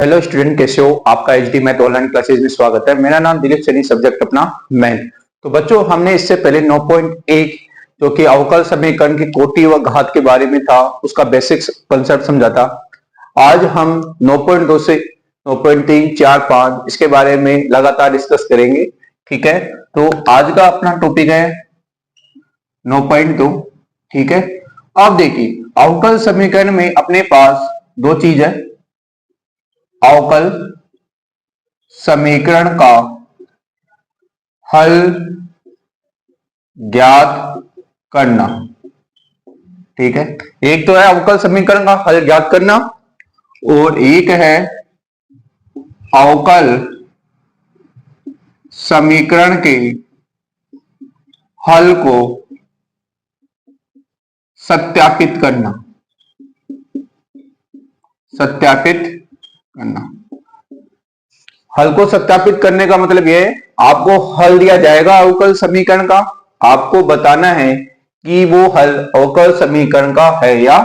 Hello student, कैसे हो? आपका एचडी मैथ ऑनलाइन क्लासेस में स्वागत है। मेरा नाम दिलीप सैनी, सब्जेक्ट अपना मैथ। तो बच्चों, हमने इससे पहले 9.1 जो कि अवकल समीकरण की कोटि व घात के बारे में था, उसका बेसिक्स कंसेप्ट समझा था। आज हम 9.2 से 9.3, 4, 5 इसके बारे में लगातार डिस्कस करेंगे। ठीक है, तो आज का अपना टॉपिक है 9.2। ठीक है, अब देखिए, अवकल समीकरण में अपने पास दो चीज है। अवकल समीकरण का हल ज्ञात करना। ठीक है, एक तो है अवकल समीकरण का हल ज्ञात करना और एक है अवकल समीकरण के हल को सत्यापित करना। सत्यापित करना, हल को सत्यापित करने का मतलब यह है, आपको हल दिया जाएगा अवकल समीकरण का, आपको बताना है कि वो हल अवकल समीकरण का है या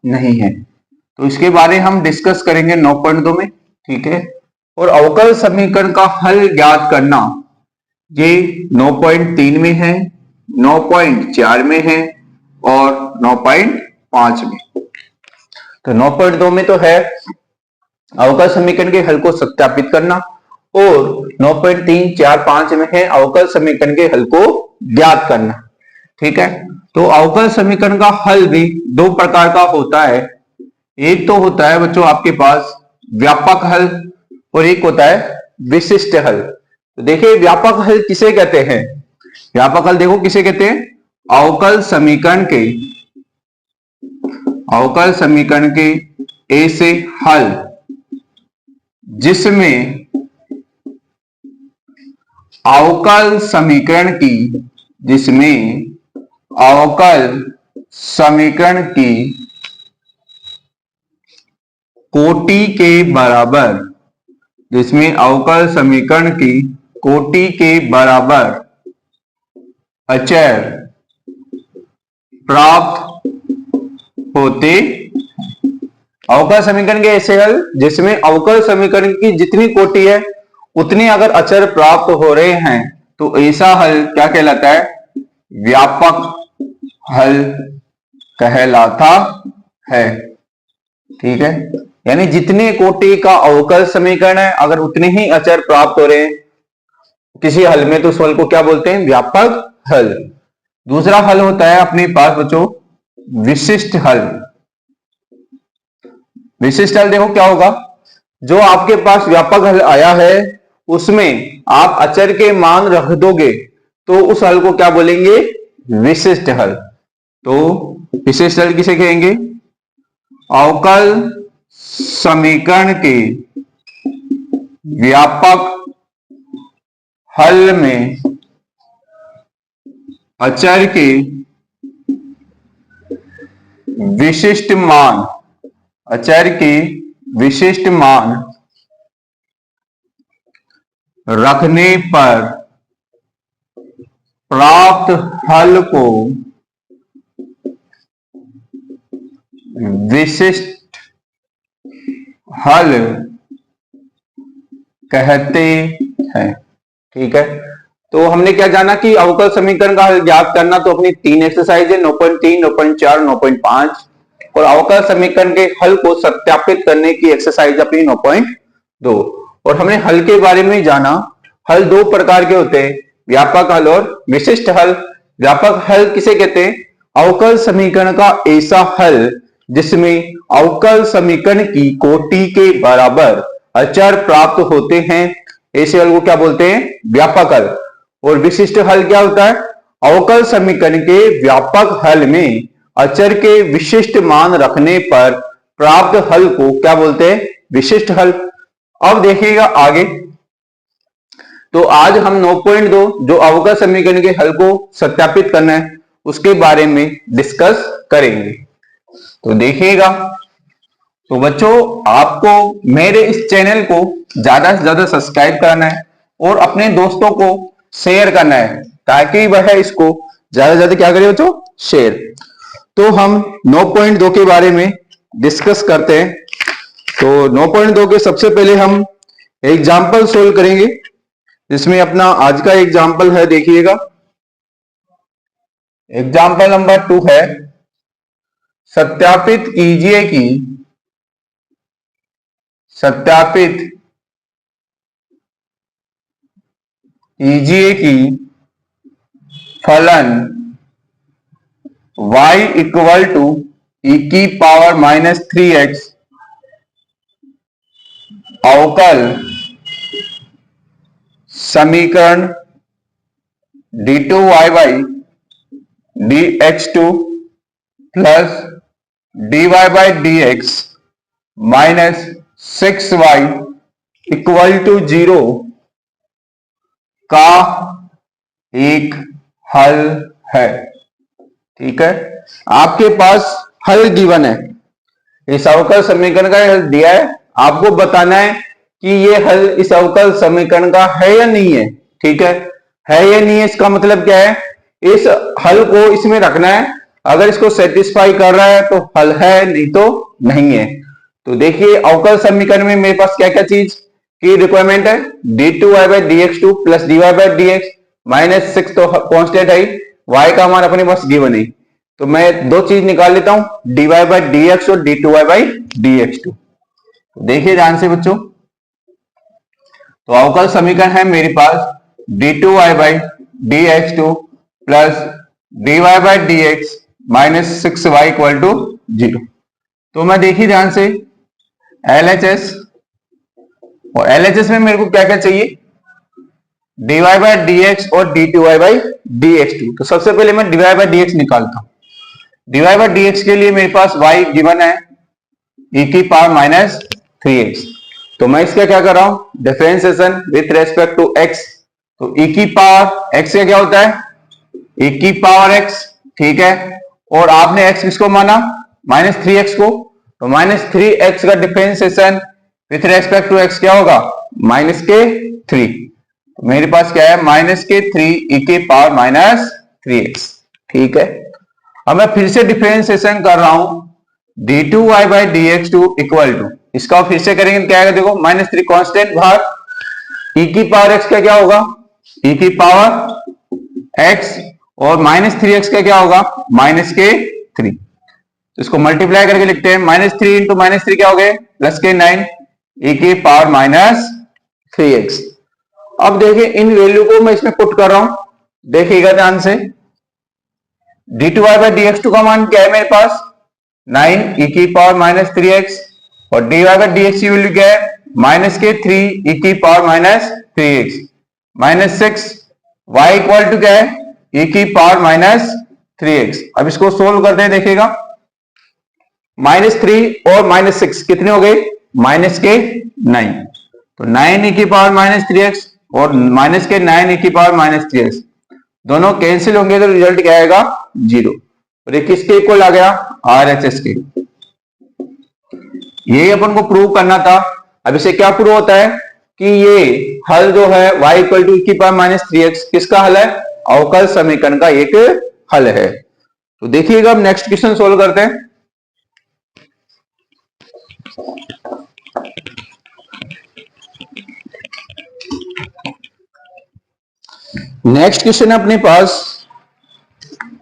नहीं है। तो इसके बारे हम डिस्कस करेंगे 9.2 में। ठीक है, और अवकल समीकरण का हल ज्ञात करना ये 9.3 में है, 9.4 में है और 9.5 में। तो 9.2 में तो है अवकल समीकरण के हल को सत्यापित करना और 9.3, 4, 5 में है अवकल समीकरण के हल को ज्ञात करना। ठीक है, तो अवकल समीकरण का हल भी दो प्रकार का होता है। एक तो होता है बच्चों आपके पास व्यापक हल और एक होता है विशिष्ट हल। तो देखिए, व्यापक हल किसे कहते हैं? व्यापक हल देखो किसे कहते हैं, अवकल समीकरण के ऐसे हल जिसमें अवकल समीकरण की कोटि के बराबर, जिसमें अवकल समीकरण की कोटि के बराबर अचर प्राप्त होते। अवकल समीकरण के ऐसे हल जिसमें अवकल समीकरण की जितनी कोटि है उतने अगर अचर प्राप्त हो रहे हैं तो ऐसा हल क्या कहलाता है? व्यापक हल कहलाता है। ठीक है, यानी जितने कोटि का अवकल समीकरण है अगर उतने ही अचर प्राप्त हो रहे हैं किसी हल में तो उस हल को क्या बोलते हैं? व्यापक हल। दूसरा हल होता है अपने पास बच्चों विशिष्ट हल। विशिष्ट हल देखो क्या होगा, जो आपके पास व्यापक हल आया है उसमें आप अचर के मान रख दोगे तो उस हल को क्या बोलेंगे? विशिष्ट हल। तो विशिष्ट हल किसे कहेंगे? अवकल समीकरण के व्यापक हल में अचर के विशिष्ट मान रखने पर प्राप्त हल को विशिष्ट हल कहते हैं। ठीक है, तो हमने क्या जाना कि अवकल समीकरण का हल ज्ञात करना तो अपनी 3 एक्सरसाइज है, 9.3, 9.4, 9.5, और अवकल समीकरण के हल को सत्यापित करने की एक्सरसाइज अपनी 9.2। और हमने हल के बारे में जाना, हल दो प्रकार के होते हैं, व्यापक हल और विशिष्ट हल। व्यापक हल किसे कहते हैं? अवकल समीकरण का ऐसा हल जिसमें अवकल समीकरण की कोटि के बराबर अचर प्राप्त होते हैं, ऐसे हल को क्या बोलते हैं? व्यापक हल। और विशिष्ट हल क्या होता है? अवकल समीकरण के व्यापक हल में अचर के विशिष्ट मान रखने पर प्राप्त हल को क्या बोलते हैं? विशिष्ट हल। अब देखिएगा आगे, तो आज हम 9.2 जो अवकल समीकरण के हल को सत्यापित करना है उसके बारे में डिस्कस करेंगे। तो देखिएगा, तो बच्चों आपको मेरे इस चैनल को ज्यादा से ज्यादा सब्सक्राइब करना है और अपने दोस्तों को शेयर करना है ताकि वह इसको ज्यादा से ज्यादा क्या करें बच्चों? शेयर। तो हम 9.2 के बारे में डिस्कस करते हैं। तो 9.2 के सबसे पहले हम एग्जाम्पल सोल्व करेंगे, जिसमें अपना आज का एग्जाम्पल है, देखिएगा। एग्जाम्पल नंबर 2 है, सत्यापित कीजिए कि फलन y इक्वल टू e की पावर -3x अवकल समीकरण d2y dx2 plus dy dx minus 6y equal to 0 का एक हल है। ठीक है, आपके पास हल गिवन है, इस अवकल समीकरण का हल दिया है, आपको बताना है कि ये हल इस अवकल समीकरण का है या नहीं है। ठीक है या नहीं है, इसका मतलब क्या है, इस हल को इसमें रखना है, अगर इसको सेटिस्फाई कर रहा है तो हल है, नहीं तो नहीं है। तो देखिए अवकल समीकरण में मेरे पास क्या क्या चीज की रिक्वायरमेंट है, d2y dx2 plus dy dx minus 6 तो कांस्टेंट है, y का मान अपने पास गिवन है, तो मैं दो चीज निकाल लेता हूं, dy dx और d2y dx2। देखिए ध्यान से बच्चों, तो अवकल समीकरण है मेरे पास d2y dx2 plus dy dx minus 6y equal to 0। तो मैं देखिए ध्यान से LHS, और LHS में मेरे को क्या क्या चाहिए, dy dx और d2y dx2। तो सबसे पहले मैं dy dx निकालता हूं। dy dx के लिए मेरे पास y गिवन है e की पावर माइनस 3x, तो मैं इसका क्या कर रहा हूं, differentiation with respect to x। तो e की पावर x का क्या होता है, e की पावर x। ठीक है, और आपने x किसको माना, -3x को, तो -3x का differentiation with respect to x क्या होगा, -3। तो मेरे पास क्या है, -3 e के पावर -3x। ठीक है, अब मैं फिर से डिफरेंशिएशन कर रहा हूं, d2y dx2 इक्वल टू, इसका फिर से करेंगे क्या है, देखो -3 कांस्टेंट भाग e की पावर x का क्या होगा, e की पावर x, और -3x का क्या होगा, -3। तो इसको मल्टीप्लाई करके लिखते हैं, -3 इंटू -3 क्या हो गए, +9 e की पावर -3x। अब देखिए इन वैल्यू को मैं इसमें पुट कर रहा हूं, देखिएगा ध्यान से, d2y dx2 का मान क्या है मेरे पास, 9 e की पावर -3x, और dy dx की वैल्यू क्या है, -3 e की power -3x minus 6, y equal to क्या है, e की पावर -3x। अब इसको सोल्व करते हैं, देखिएगा -3 और -6 कितने हो गए, -9। तो 9 e की पावर -3x और -9 e की पावर -3x दोनों कैंसिल होंगे, तो रिजल्ट क्या आएगा, 0। और ये किसके इक्वल आ गया, RHS के। यही अपन को प्रूव करना था। अब इसे क्या प्रूव होता है कि ये हल जो है y इक्वल टू e की पावर -3x किसका हल है, अवकल समीकरण का एक हल है। तो देखिएगा अब नेक्स्ट क्वेश्चन सोल्व करते हैं। नेक्स्ट क्वेश्चन है अपने पास,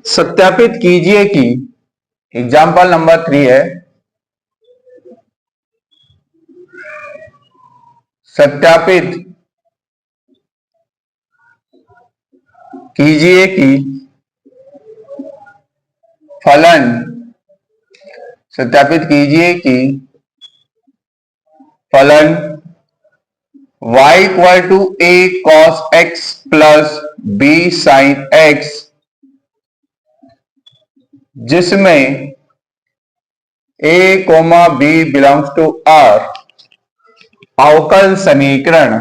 सत्यापित कीजिए कि, एग्जाम्पल नंबर 3 है, सत्यापित कीजिए कि फलन, सत्यापित कीजिए कि फलन y equal to a cos x plus b sin x, जिसमें a, b belongs to R, अवकल समीकरण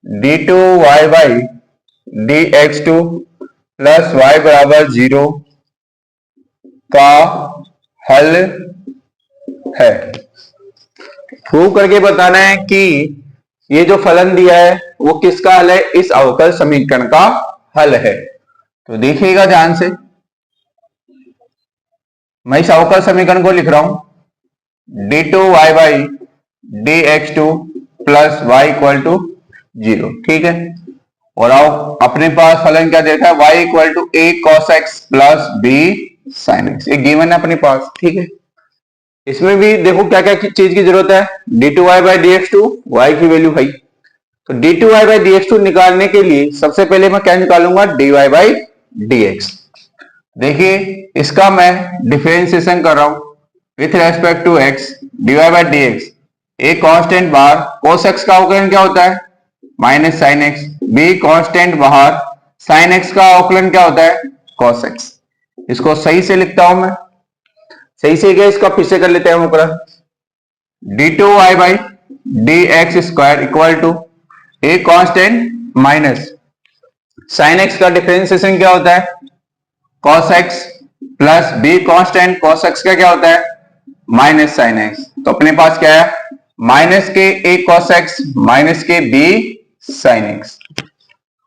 d2y dx2 प्लस y बराबर 0 का हल है। प्रूव करके बताना है कि ये जो फलन दिया है वो किसका हल है, इस अवकल समीकरण का हल है। तो देखिएगा ध्यान से, मैं इस अवकल समीकरण को लिख रहा हूं d2y by dx2 plus y equal to 0। ठीक है, और आओ अपने पास फलन क्या देखा है, y equal to a cos x plus b sin x, एक गिवन है अपने पास। ठीक है, इसमें भी देखो क्या क्या चीज की जरूरत है, d2y बाई dx2, y की वैल्यू भाई, तो d2y बाई dx2 निकालने के लिए सबसे पहले मैं क्या निकालूंगा, dy बाई dx। देखिए इसका मैं डिफरेंशिएशन कर रहा हूं with respect to x, dy by dx, a constant बाहर, cos x का अवकलन क्या होता है, minus sine x, b constant बाहर, साइन एक्स का अवकलन क्या होता है, cos x। इसको सही से लिखता हूं मैं, सही से क्या, इसका फिर से कर लेते हैं हम ऊपर, d2y by dx square equal to a constant minus sine x का डिफरेंशिएशन क्या होता है, cos x plus b constant, cos x का क्या होता है, माइनस साइन एक्स। तो अपने पास क्या है, माइनस के a cos x माइनस के b sin x।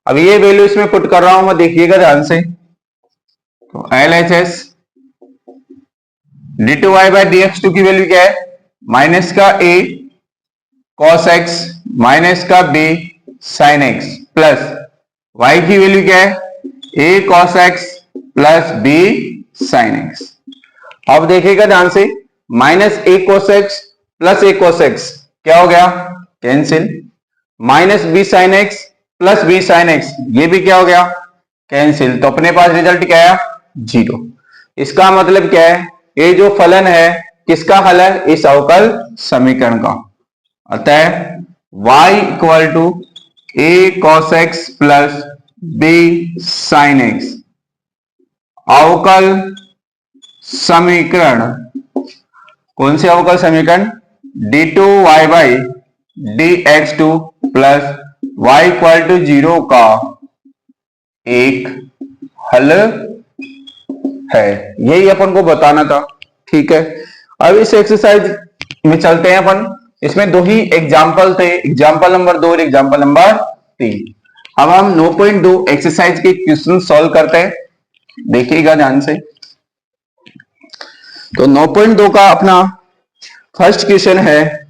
अब ये वैल्यू इसमें पुट कर रहा हूं मैं, देखिएगा ध्यान से, तो LHS d2y बाई dx2 की वैल्यू क्या है, माइनस का a cos x माइनस का b sin x plus y की वैल्यू क्या है, a cos x plus b sin x। अब देखिएगा ध्यान से, minus a cos x plus a cos x क्या हो गया, cancel, minus b sin x plus b sin x ये भी क्या हो गया, कैंसिल। तो अपने पास रिजल्ट क्या है, 0। इसका मतलब क्या है, ये जो फलन है किसका हल है, इस अवकल समीकरण का। अतः y equal to a cos x plus b sin x अवकल समीकरण, कौन से अवकल समीकरण, d2y by dx2 plus y equal to 0 का एक हल है, यही अपन को बताना था। ठीक है, अब इस एक्सरसाइज में चलते हैं अपन, इसमें दो ही एग्जाम्पल थे, एग्जाम्पल नंबर 2 और एग्जाम्पल नंबर 3। अब हम 9.2 एक्सरसाइज के क्वेश्चन सॉल्व करते हैं, देखिएगा ध्यान से। तो 9.2 का अपना फर्स्ट क्वेश्चन है,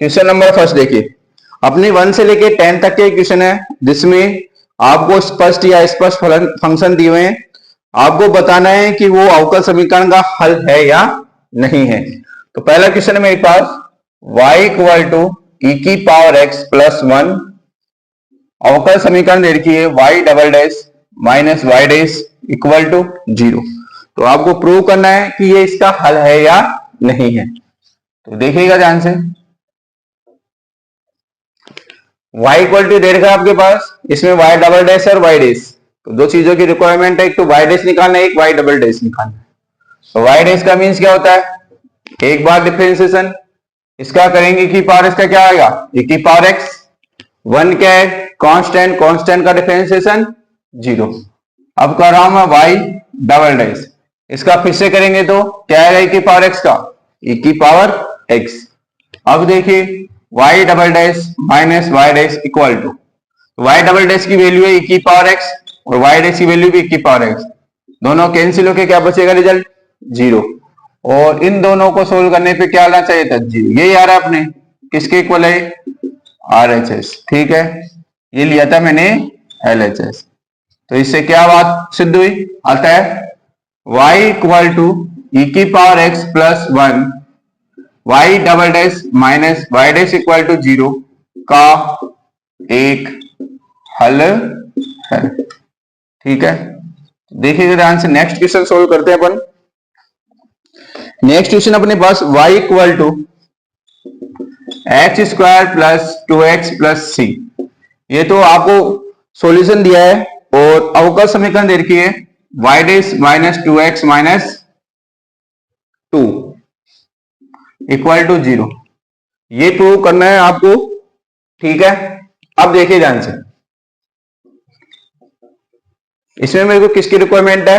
क्वेश्चन नंबर फर्स्ट देखिए, अपने 1 से लेके 10 तक के क्वेश्चन है, जिसमें आपको स्पष्ट या स्पष्ट फंक्शन दिए हुए हैं, आपको बताना है कि वो अवकल समीकरण का हल है या नहीं है। तो पहला क्वेश्चन है मेरे पास, y इक्वल टू e की पावर x प्लस 1 अवकल समीकरण दे रखी है, y double dash minus y dash equal to 0। तो आपको प्रूव करना है कि ये इसका हल है या नहीं है। तो देखिएगा ध्यान से, y इक्वल टू दे रखा है आपके पास, इसमें y डबल डैश और y डैश, तो दो चीजों की रिक्वायरमेंट है, एक तो y डैश निकालना है, एक y डबल डैश निकालना है। तो y डैश का मीन्स क्या होता है, एक बार डिफरेंशिएशन इसका करेंगे की पावर इसका क्या आएगा, e की पावर x, 1 क्या है, कांस्टेंट, कांस्टेंट का डिफरेंशिएशन 0। अब कर रहा हूं मैं y डबल डैश, इसका फिर से करेंगे तो क्या आएगा, e की पावर x का, e की पावर x। अब देखिए y double dash minus y dash equal to, y double dash की वैल्यू है e की पावर x और y डैश की वैल्यू भी e की पावर x, दोनों कैंसिल होके क्या बचेगा, रिजल्ट 0। और इन दोनों को सोल्व करने पे क्या आना चाहिए था, 0। यही आ रहा है अपने, किसके इक्वल है, RHS। ठीक है, ये लिया था मैंने LHS। तो इससे क्या बात सिद्ध हुई, आता है y इक्वल टू e की power x plus 1 y double dash minus y dash equal to 0 का एक हल है। ठीक है, देखिएगा ध्यान से, नेक्स्ट क्वेश्चन सोल्व करते हैं अपन। नेक्स्ट क्वेश्चन अपने पास y equal to x square plus 2x plus C, ये तो आपको सॉल्यूशन दिया है और अवकल समीकरण दे रखी है y dash minus 2x minus 2 equal to 0, ये प्रूव करना है आपको। ठीक है, अब देखिए ध्यान से, इसमें मेरे को किसकी रिक्वायरमेंट है,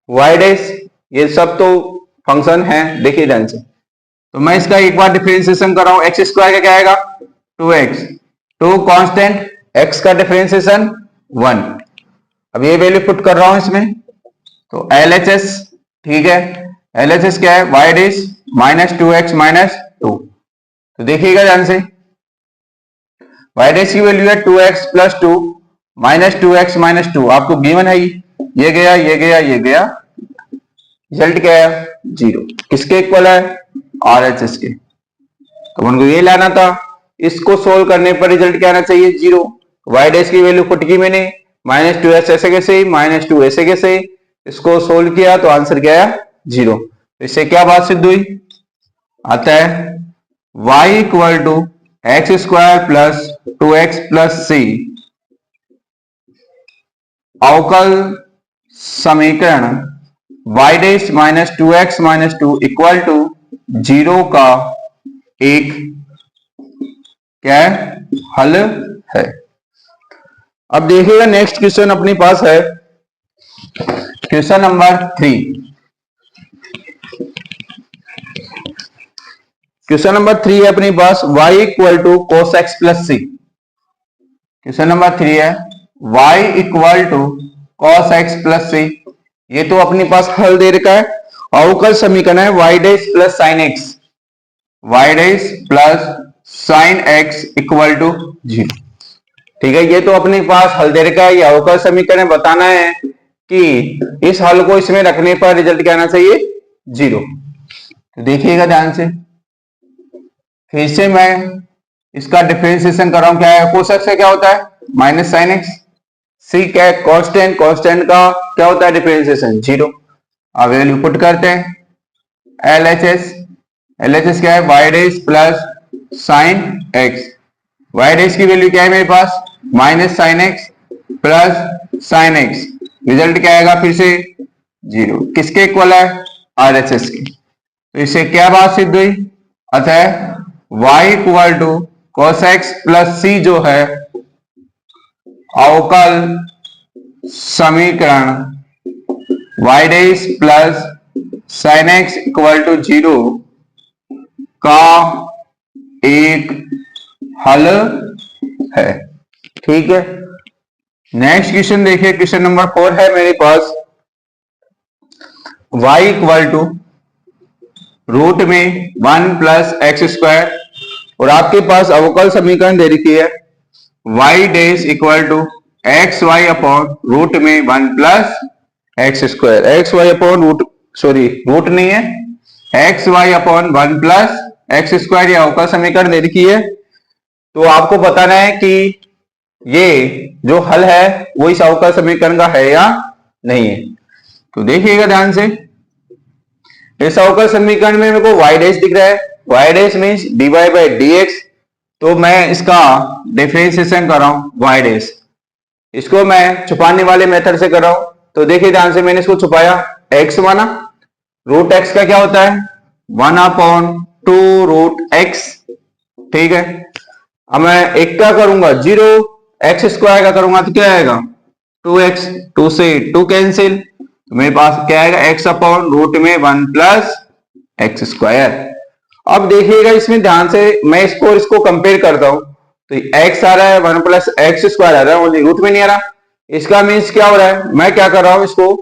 y डैश, ये सब तो फंक्शन है, देखिए ध्यान से। तो मैं इसका एक बार डिफरेंशिएशन कर रहा हूं, एक्स स्क्वायर का क्या आएगा, 2x, 2 कांस्टेंट, x का डिफरेंशिएशन 1, अब ये वैल्यू पुट कर रहा हूं इसमें, तो LHS, ठीक है, LHS क्या है, y डैश -2x -2। तो देखिएगा ध्यान से, y डैश की वैल्यू है 2x + 2 -2x -2, आपको गिवन है ये गया ये गया ये गया, रिजल्ट क्या है 0। किसके इक्वल है, RHS के। तो उनको ये लाना था, इसको सोल्व करने पर रिजल्ट क्या आना चाहिए 0। y डैश की वैल्यू पुट की मैंने, -2x ऐसे कैसे, -2 ऐसे कैसे, इसको सोल्व किया तो आंसर क्या है 0। इससे क्या बात सिद्ध हुई, आता है y = x² + 2x + c अवकल समीकरण y डैश -2x -2 = 0 का एक क्या है, हल है। अब देखिएगा नेक्स्ट क्वेश्चन अपने पास है क्वेश्चन नंबर 3। क्वेश्चन नंबर 3 है अपने पास y = cos x + c। Question number 3 है y = cos x + c। ये तो अपने पास हल दे रखा है, अवकल समीकरण है y dash + sin x, y dash + sin x = 0। ठीक है, ये तो अपने पास हल दे रखा है, ये अवकल समीकरण बताना है कि इस हल को इसमें रखने पर रिजल्ट क्या आना चाहिए 0। तो देखिएगा ध्यान से, फिर से मैं इसका डिफरेंशिएशन कर रहा हूं। क्या है, cos x का क्या होता है -sin x, c क्या है कांस्टेंट, कांस्टेंट का क्या होता है डिफरेंशिएशन 0। अब वैल्यू पुट करते हैं, LHS क्या है y dash + sin x, y dash की वैल्यू क्या है मेरे पास -sin x + sin x, result क्या आएगा फिर से 0। किसके इक्वल है, RHS के। तो इससे क्या बात सिद्ध हुई, अतः y = cos x + c जो है अवकल समीकरण y डैश + sin x = 0 का एक हल है। ठीक है, नेक्स्ट क्वेश्चन देखिए, क्वेश्चन नंबर 4 है मेरे पास y = √1 + x² और आपके पास अवकल समीकरण दे रखी है y dash = xy √1 + x², xy root नहीं है, xy /1 + x², ये अवकल समीकरण दे रखी है। तो आपको बताना है कि ये जो हल है वो इस अवकल समीकरण का है या नहीं है। तो देखिएगा ध्यान से, इस अवकल समीकरण में मेरे को y डैश दिख रहा है, y डैश मीन्स dy/dx, तो मैं इसका डिफरेंशिएशन कर रहा हूं y डैश, इसको मैं छुपाने वाले मेथड से कर रहा हूं। तो देखिए ध्यान से, मैंने इसको छुपाया, x माना, √x का क्या होता है 1/2√x। ठीक है, अब मैं एक का करूंगा 0, x² का करूंगा तो क्या आएगा 2x, 2 से 2 कैंसिल, तो मेरे पास क्या आएगा x/√1 + x²। अब देखिएगा इसमें ध्यान से, मैं इसको कंपेयर करता हूं, तो x आ रहा है 1 + x² आ रहा है, ओनली रूट में नहीं आ रहा। इसका मीन्स क्या हो रहा है, मैं क्या कर रहा हूं, इसको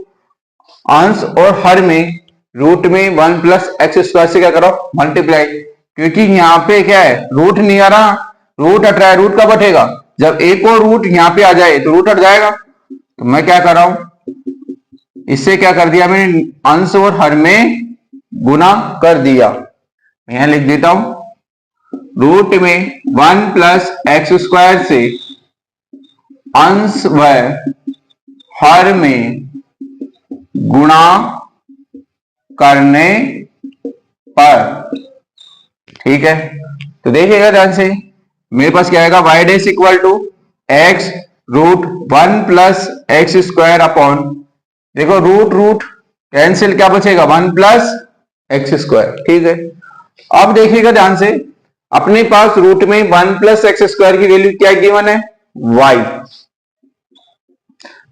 अंश और हर में √1 + x² से क्या कर रहा हूं मल्टीप्लाई, क्योंकि यहाँ पे क्या है रूट नहीं आ रहा, रूट हट रहा है। रूट कब हटेगा, जब एक और रूट यहाँ पे आ जाए तो रूट हट जाएगा। तो मैं क्या कर रहा हूं, इससे क्या कर दिया मैंने, अंश और हर में गुना कर दिया। यहां लिख देता हूं, √1 + x² से अंश व हर में गुणा करने पर। ठीक है, तो देखिएगा ध्यान से, मेरे पास क्या आएगा y dash = x √1 + x² upon, देखो रूट कैंसिल, क्या बचेगा 1 + x²। ठीक है, अब देखिएगा ध्यान से, अपने पास √1 + x² की वैल्यू क्या गिवन है y,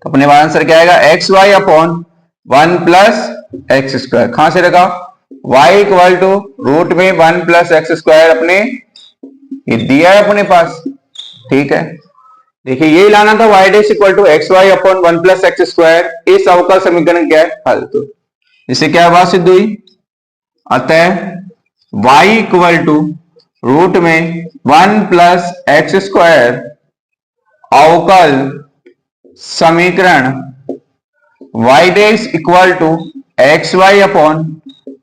तो अपने पास आंसर क्या आएगा xy /1 + x²। कहां से रखा, y = √1 + x² अपने ये दिया है अपने पास। ठीक है, देखिए यही लाना था y dash equal to x y upon 1 plus x square. इस अवकल समीकरण क्या है? हल। तो इससे क्या बात सिद्ध हुई? अतः y इक्वल टू रूट में 1 प्लस एक्स स्क्वायर अवकल समीकरण y dash equal to x y upon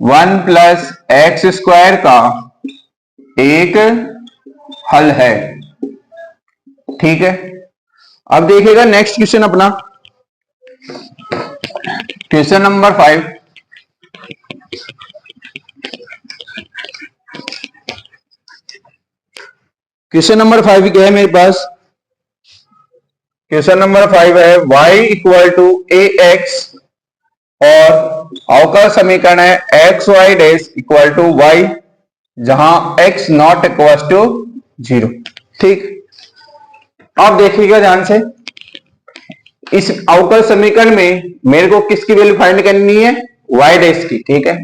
1 plus x square का एक हल है। ठीक है, अब देखिएगा नेक्स्ट क्वेश्चन अपना, क्वेश्चन नंबर 5। क्वेश्चन नंबर 5 क्या है मेरे पास? क्वेश्चन नंबर 5 है y equal to a x और अवकल समीकरण है x y dash equal to y, जहां x नॉट इक्वल टू 0। ठीक, अब देखिएगा ध्यान से, इस अवकल समीकरण में मेरे को किसकी वैल्यू फाइंड करनी है? y डैश की। ठीक है,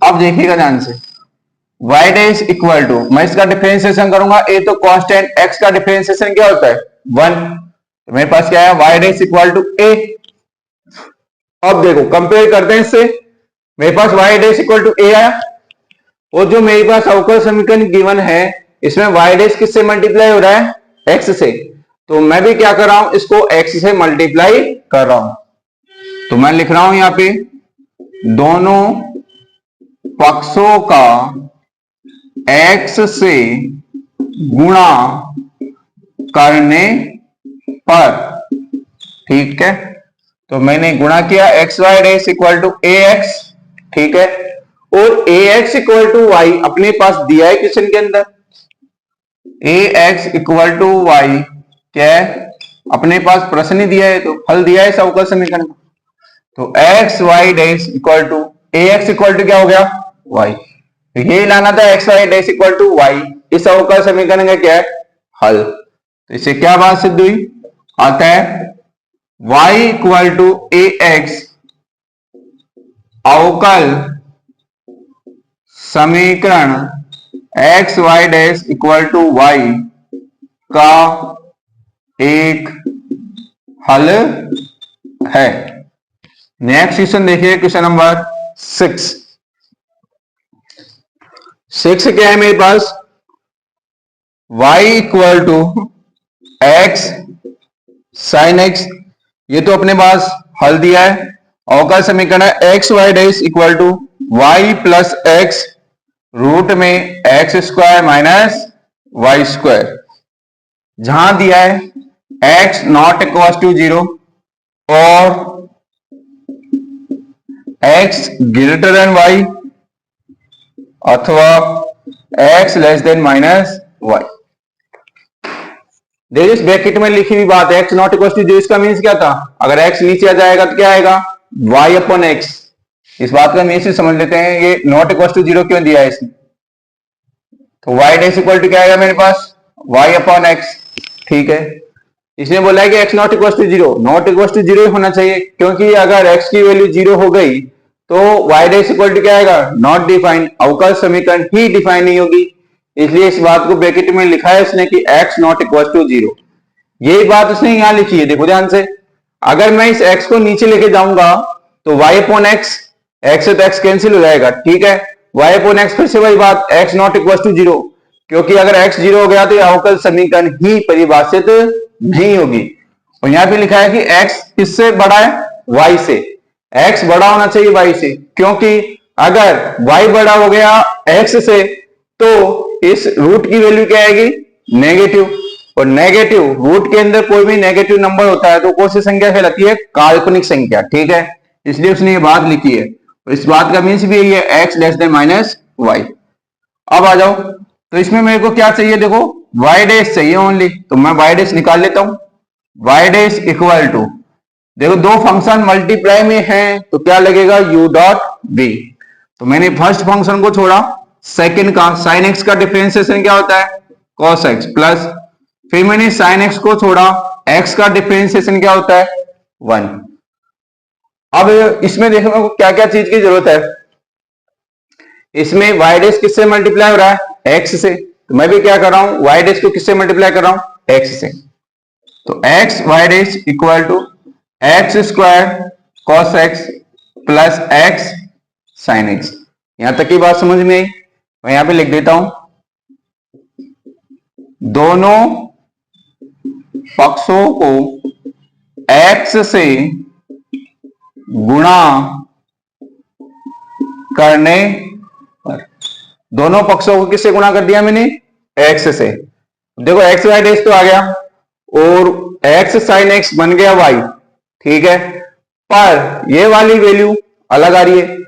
अब देखिएगा ध्यान से, y डैश इक्वल टू, मैं इसका डिफरेंशिएशन करूंगा, a तो कांस्टेंट, x का डिफरेंशिएशन क्या होता है? 1। तो मेरे पास क्या है? y dash equal to a। अब देखो कंपेयर करते हैं इससे, मेरे पास y dash equal to a आया, और जो मेरे पास अवकल समीकरण गिवन है इसमें y डैश किससे मल्टीप्लाई हो रहा है? x से। तो मैं भी क्या कर रहा हूं? इसको x से मल्टीप्लाई कर रहा हूं। तो मैं लिख रहा हूं यहां पे, दोनों पक्षों का x से गुणा करने पर। ठीक है, तो मैंने गुणा किया x y dash equal to a x. ठीक है, और a x equal to y अपने पास दिया है क्वेश्चन के अंदर, a x equal to y क्या है? अपने पास प्रश्न ही दिया है, तो हल दिया है इस अवकल समीकरण का। तो x y dash equal to a x equal to क्या हो गया? वाई। तो ये लाना था x y dash equal to y, इस अवकल समीकरण का क्या है? हल। तो इससे क्या बात सिद्ध हुई? अतः y equal to a x अवकल समीकरण x y dash equal to y का एक हल है। नेक्स्ट क्वेश्चन देखिए, क्वेश्चन नंबर 6। 6 क्या है मेरे पास? y equal to x sine x, ये तो अपने पास हल दिया है। अवकल समीकरण है x y dash equal to y plus x root में x square minus y square, जहां दिया है x नॉट इक्वल टू 0 और x ग्रेटर देन y अथवा x less than minus y। देखिए इस ब्रैकेट में लिखी हुई बात है x नॉट इक्वल टू 0, इसका मीन्स क्या था? अगर x नीचे आ जाएगा तो क्या आएगा? y upon x. इस बात का मीन्स समझ लेते हैं, ये नॉट इक्वल टू 0 क्यों दिया है इसने? तो y डैश इक्वल टू क्या आएगा मेरे पास? y upon x. ठीक है, इसने बोला है कि x not equal to 0, not equal to 0 होना चाहिए, क्योंकि अगर x की वैल्यू 0 हो गई तो y डैश इक्वल टू क्या आएगा? नॉट डिफाइंड, अवकल समीकरण ही डिफाइन नहीं होगी। इसलिए इस बात को ब्रैकेट में लिखा है इसने कि x नॉट इक्वल टू 0। यही बात उसने यहां लिखी है, देखो ध्यान से। अगर मैं इस x को नीचे लेके जाऊंगा तो y अपॉन एक्स, x से तो x कैंसिल हो जाएगा। ठीक है, y अपॉन एक्स, फिर से वही बात, x नॉट इक्वल टू 0, क्योंकि अगर x 0 हो गया तो अवकल समीकरण ही परिभाषित नहीं होगी। और यहां पे लिखा है कि x किससे बड़ा है? y से। x बड़ा होना चाहिए y से, क्योंकि अगर y बड़ा हो गया x से तो इस रूट की वैल्यू क्या आएगी? नेगेटिव। और नेगेटिव रूट के अंदर कोई भी नेगेटिव नंबर होता है तो कौन सी संख्या कहलाती है? काल्पनिक संख्या। ठीक है, इसलिए उसने ये बात लिखी है। तो इस बात का मीन्स भी यही है, x less than minus y. अब आ जाओ, तो इसमें मेरे को क्या चाहिए? देखो y डैश चाहिए ओनली, तो मैं y डैश निकाल लेता हूं। y डैश इक्वल टू, देखो दो फंक्शन मल्टीप्लाई में हैं तो क्या लगेगा? u dot b। तो मैंने फर्स्ट फंक्शन को छोड़ा, सेकंड का साइन x का डिफरेंशिएशन क्या होता है? cos x प्लस, फिर मैंने साइन x को छोड़ा, x का डिफरेंशिएशन क्या होता है? 1। अब इसमें देखो क्या क्या चीज की जरूरत है। इसमें y डैश किससे मल्टीप्लाई हो रहा है? x से। तो मैं भी क्या कर रहा हूं? y डैश को किससे मल्टीप्लाई कर रहा हूं? x से। तो x y dash equal to x square cos x plus x sine x. यहां तक की बात समझ में आई। मैं यहां पे लिख देता हूं, दोनों पक्षों को x से गुणा करने पर, दोनों पक्षों को किससे गुणा कर दिया मैंने? x से। देखो x वाई डैश तो आ गया और x साइन x बन गया y, ठीक है, पर ये वाली वैल्यू अलग आ रही है।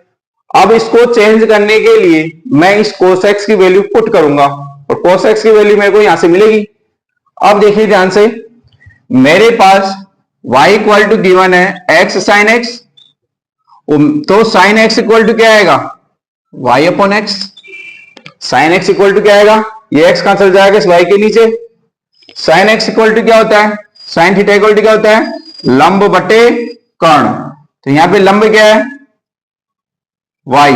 अब इसको चेंज करने के लिए मैं इस cos x की वैल्यू पुट करूंगा और cos x की वैल्यू मेरे को यहां से मिलेगी। अब देखिए ध्यान से, मेरे पास y इक्वल टू गिवन है x साइन x, तो साइन x इक्वल टू क्या आएगा? y upon x. Sine x equal to क्या आएगा? ये x कहां चल जाएगा इस y के नीचे। साइन x इक्वल टू क्या होता है? साइन थीटा इक्वल टू क्या होता है? लंब बटे कर्ण। तो यहां पे लंब क्या है? y,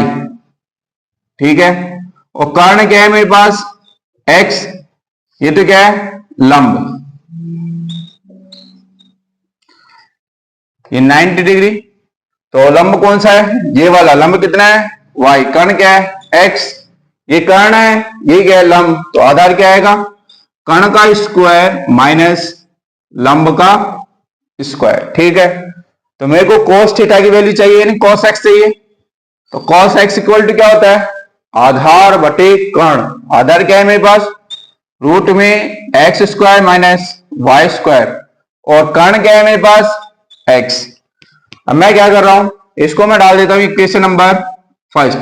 ठीक है, और कर्ण क्या है मेरे पास? x। ये तो क्या है? लंब। ये 90 डिग्री, तो लंब कौन सा है? ये वाला लंब कितना है? y। कर्ण क्या है? x। ये कर्ण है, ये क्या है? लंब। तो आधार क्या आएगा? कर्ण का स्क्वायर माइनस लंब का स्क्वायर, ठीक है। तो मेरे को cos थीटा की वैल्यू चाहिए, यानी cos x चाहिए। तो cos x इक्वल टू क्या होता है? आधार बटे कर्ण। आधार क्या है मेरे पास? रूट में x square minus y square, और कर्ण क्या है मेरे पास? x। अब मैं क्या कर रहा हूं, इसको मैं डाल देता हूं equation number first.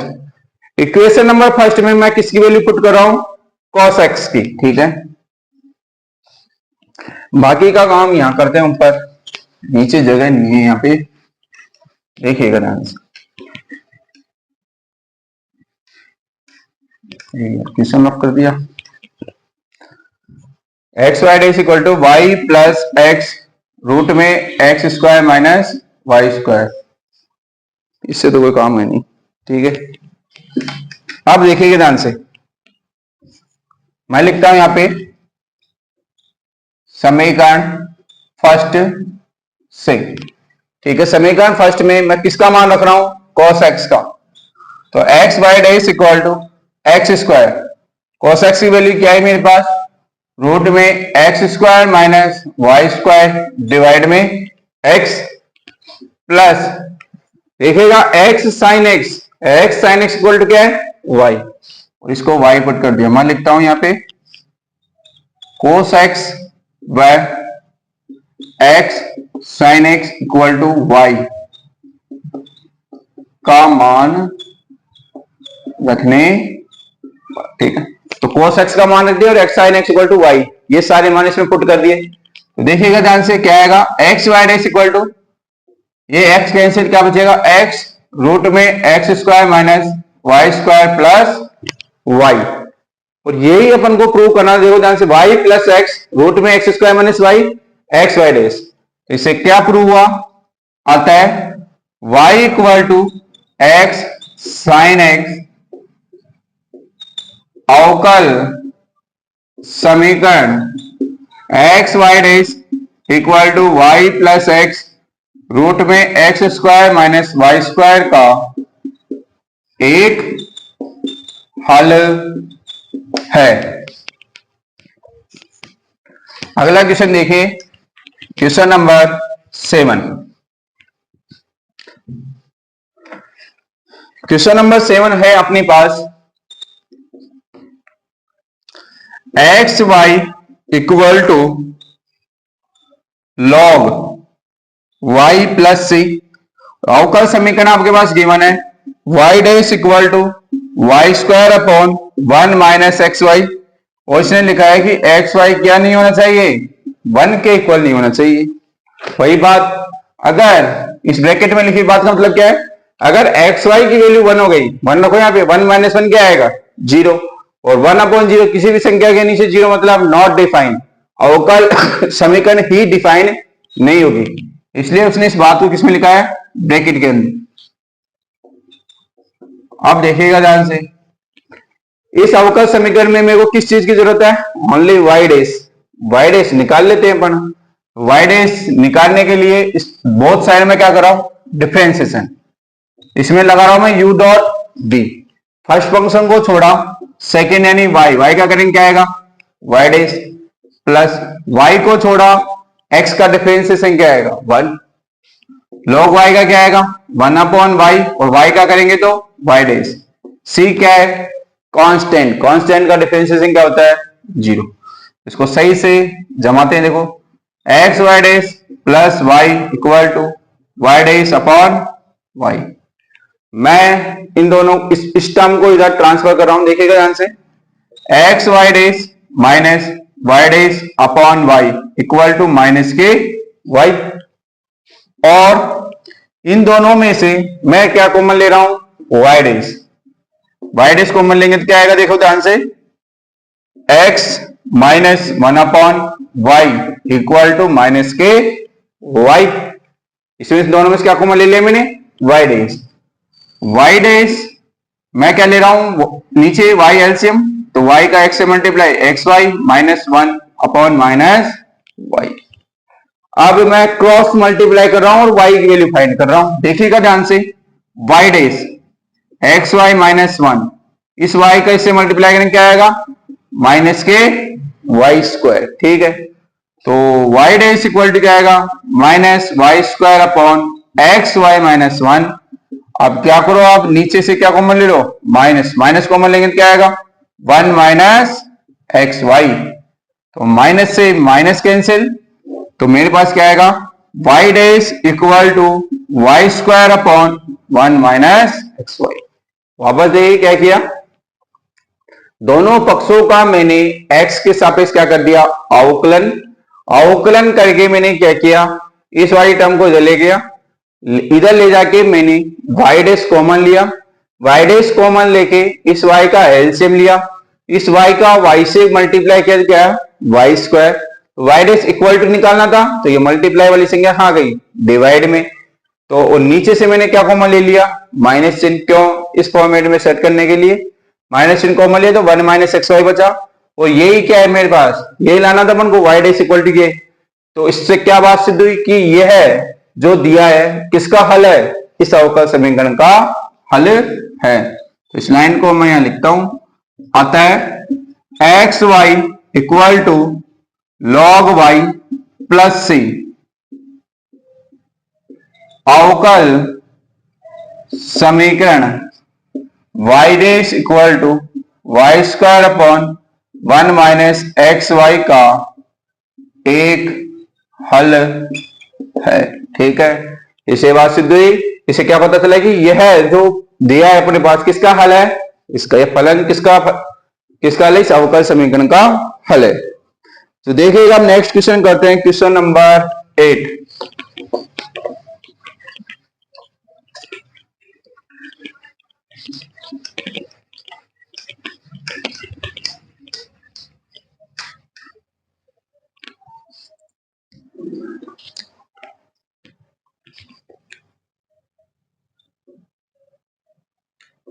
Equation number first में मैं किसकी वैल्यू पुट कर रहा हूं? cos x की, ठीक है। बाकी का काम यहां करते हैं ऊपर, नीचे जगह नहीं है यहां पे, देखिएगा ध्यान से। क्वेश्चन लॉक कर दिया। X y dash equal to y plus x root में x square minus y square. इससे तो कोई काम है नहीं, ठीक है। अब देखिएगा ध्यान से, मैं लिखता हूं यहां पे समीकरण फर्स्ट से, ठीक है। समीकरण फर्स्ट में मैं किसका मान रख रहा हूं? cos x का। तो x y dash equal to x square, cos x की वैल्यू क्या है मेरे पास? रूट में x square minus y square divide में x प्लस, देखिएगा x sine x, x sine x equal to क्या है? y, और इसको y पुट कर दिया। मैं लिखता हूं यहां पे cos x by x sine x equal to y का मान रखने, ठीक है। तो cos x का मान रख दिया और x sin x equal to y, ये सारे मान इसमें पुट कर दिए। तो देखिएगा ध्यान से क्या आएगा? X y dash equal to, ये x कैंसिल, क्या बचेगा? x रूट में x square minus y square plus y, और यही अपन को प्रूव करना। देखो ध्यान से, y प्लस एक्स रूट में x square minus y, x y dash. इससे क्या प्रूव हुआ? आता है y equal to x sine x अवकल समीकरण x y dash equal to y plus x root में x square minus y square का एक हल है। अगला क्वेश्चन देखिए, क्वेश्चन नंबर 7। क्वेश्चन नंबर 7 है अपने पास x y equal to log y plus C. अवकल समीकरण आपके पास गिवन है y dash equal to y square upon 1 minus x y, और इसने लिखा है कि एक्स वाई क्या नहीं होना चाहिए? 1 के इक्वल नहीं होना चाहिए। वही बात, अगर इस ब्रैकेट में लिखी बात का मतलब क्या है? अगर एक्स वाई की वैल्यू 1 हो गई, 1 रखो यहाँ पे, 1 माइनस 1 क्या आएगा? 0, और 1 अपॉन 0 किसी भी संख्या के नीचे 0 मतलब नॉट डिफाइन, अवकल समीकरण ही डिफाइन नहीं होगी, इसलिए उसने इस बात को किसमें लिखा है? ब्रैकेट के अंदर। अब देखिएगा ध्यान से, इस अवकल समीकरण में मेरे को किस चीज की जरूरत है? Only y dash. Y dash निकाल लेते हैं अपन। y डैश निकालने के लिए इस बोथ साइड में क्या कर रहा हूं, डिफरेंशिएशन, इसमें लगा रहा हूं मैं u dot b, first function को छोड़ा, सेकेंड यानी y क्या करेंगे, क्या आएगा y डैश, प्लस y को छोड़ा, x का डिफरेंशिएशन क्या आएगा 1, log y का क्या आएगा 1/y, और y का करेंगे तो y डैश, c क्या है कांस्टेंट, कांस्टेंट का डिफरेंशिएशन क्या होता है 0। इसको सही से जमाते हैं, देखो x y dash plus y equal to y dash upon y. मैं इन दोनों इस टर्म को इधर ट्रांसफर कर रहा हूं, देखिएगा ध्यान से, x y dash minus y dash upon y equal to minus के वाई, और इन दोनों में से मैं क्या कॉमन ले रहा हूं y dash, y dash common लेंगे तो क्या आएगा, देखो ध्यान से, x minus 1/y equal to minus के y, इसमें दोनों में से क्या कॉमन ले लिया मैंने y डैश, y डैश मैं क्या ले रहा हूं नीचे y एलसीएम, तो y का x से multiply xy minus 1/- minus y। अब मैं क्रॉस मल्टीप्लाई कर रहा हूं और y की वैल्यू फाइंड कर रहा हूं, देखिएगा ध्यान से, y डैश xy माइनस 1, इस y का इससे मल्टीप्लाई करेंगे क्या आएगा माइनस के वाई स्क्वायर, ठीक है, तो y डैश इक्वल टू क्या आएगा minus y square upon x y minus 1। अब क्या करो, आप नीचे से क्या कॉमन ले लो माइनस, माइनस कॉमन लेंगे क्या आएगा 1 माइनस एक्स वाई, तो माइनस से माइनस कैंसिल, तो मेरे पास क्या आएगा y dash equal to y square upon 1 minus x y. वापस देखिए क्या किया, दोनों पक्षों का मैंने x के सापेक्ष क्या कर दिया अवकलन, अवकलन करके मैंने क्या किया, इस वाली टर्म को इधर ले गया, इधर ले जाके मैंने y डैश कॉमन लिया, y डैश कॉमन लेके इस y का एलसीएम लिया, इस y का y से मल्टीप्लाई किया क्या y square, y dash equal to निकालना था, तो ये मल्टीप्लाई वाली संख्या कहां गई डिवाइड में, तो और नीचे से मैंने क्या कॉमन ले लिया माइनस चिन्ह, क्यों इस फॉर्मेट में सेट करने के लिए माइनस चिन्ह कॉमन लिया, तो 1 माइनस एक्स वाई बचा, और यही क्या है मेरे पास, यही लाना था अपन को y डैश इक्वल टू ये, तो इससे क्या बात सिद्ध हुई कि यह जो दिया है किसका हल है, इस अवकल समीकरण का हल है। तो इस लाइन को मैं यहां लिखता हूं, अतः x y equal to log y plus C अवकल समीकरण y dash equal to y square upon 1 minus x y का एक हल है, ठीक है, इसे बात सिद्ध हुई, इसे क्या पता चला कि यह जो दिया है अपने पास किसका हल है, इसका यह फलन किसका हल है, इस अवकल समीकरण का हल है। तो देखिएगा हम नेक्स्ट क्वेश्चन करते हैं, क्वेश्चन नंबर 8।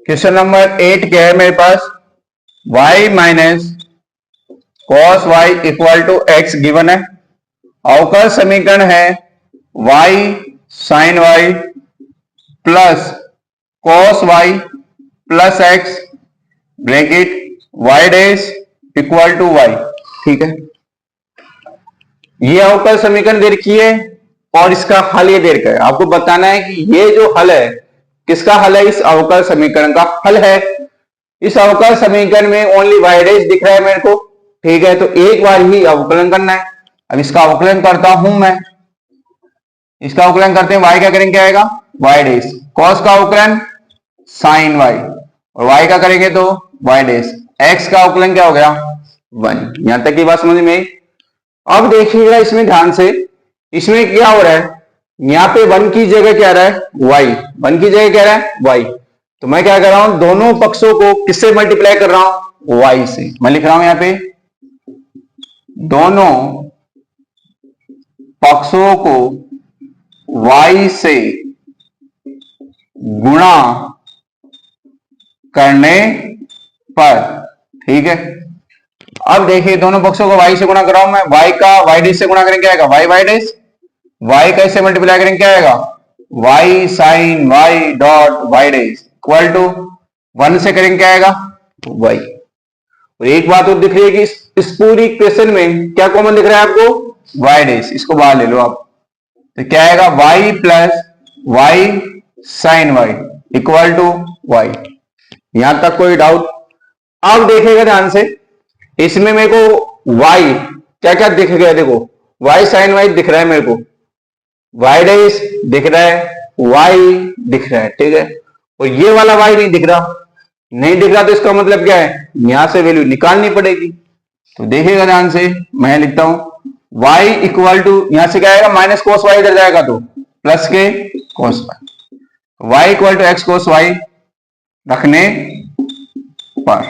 क्वेश्चन नंबर 8 क्या है मेरे पास, y minus cos y equal to x given है, अवकल समीकरण है y sine y plus cos y plus x bracket y dash equal to y, ठीक है, ये अवकल समीकरण दे रखी है और इसका हल ये दे रखा है, आपको बताना है कि ये जो हल है किसका हल है, इस अवकल समीकरण का हल है। इस अवकल समीकरण में ओनली y डैश दिख रहा है मेरे को, ठीक है, तो एक बार ही अवकलन करना है। अब इसका अवकलन करता हूं मैं, इसका अवकलन करते हैं, y का करेंगे क्या आएगा y डैश, cos का अवकलन sin y, और y का करेंगे तो y डैश, x का अवकलन क्या हो गया 1। यहां तक की बात समझ में आई। अब देखिएगा इसमें ध्यान से, इसमें क्या हो रहा है, यहाँ पे 1 की जगह क्या रहा है y, 1 की जगह क्या रहा है y, तो मैं क्या कर रहा हूं दोनों पक्षों को किससे मल्टीप्लाई कर रहा हूं y से, मैं लिख रहा हूं यहां पे दोनों पक्षों को y से गुणा करने पर, ठीक है। अब देखिए दोनों पक्षों को y से गुणा कराऊं मैं, y का y डैश से गुणा करेंगे क्या आएगा, y डैश, y का इससे मल्टीप्लाई करेंगे क्या आएगा, y sin y dot y dash equal to 1 से करेंगे क्या आएगा, y। और एक बात और दिख रही है कि इस पूरी इक्वेशन में क्या कॉमन दिख रहा है आपको, y डैश, इसको बाहर ले लो आप, तो क्या आएगा y plus y sin y equal to y। यहां तक कोई डाउट? अब देखेगा ध्यान से, इसमें मेरे को y क्या क्या दिख गया, देखो y sin y दिख रहा है मेरे को, y डैश दिख रहा है, y दिख रहा है, ठीक है। और ये वाला y नहीं दिख रहा, नहीं दिख रहा तो इसका मतलब क्या है, यहां से वैल्यू निकालनी पड़ेगी। तो देखिएगा ध्यान से, मैं लिखता हूं y इक्वल टू, यहां से क्या आएगा माइनस कोस y इधर जाएगा तो प्लस के cos y equal to x cos y रखने पर,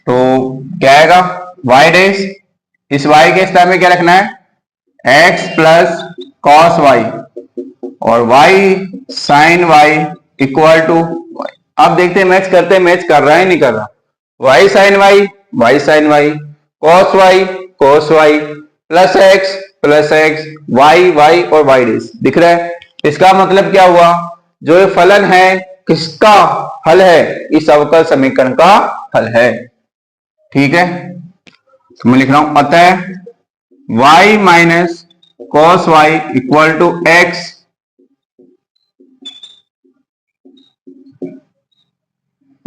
तो क्या आएगा y डैश, इस y के स्थान में क्या रखना है, x प्लस कॉस y और y sine y equal to y। अब देखते हैं मैच करते हैं, मैच कर रहा है नहीं कर रहा, y sine y cos y plus x y और y डैश दिख रहा है। इसका मतलब क्या हुआ, जो ये फलन है किसका हल है, इस अवकल समीकरण का हल है, ठीक है। तो मैं लिख रहा हूं अतः y minus cos y equal to x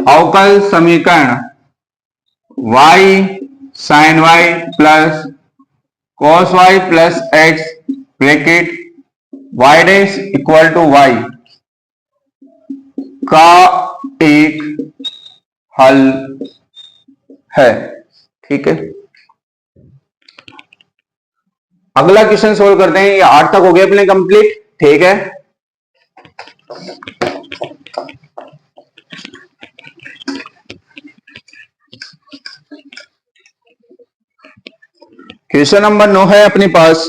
अवकल समीकरण y sine y plus cos y plus x bracket y dash equal to y का एक हल है, ठीक है। अगला क्वेश्चन सोल्व करते हैं, ये 8 तक हो गया अपने कंप्लीट, ठीक है। क्वेश्चन नंबर 9 है अपने पास,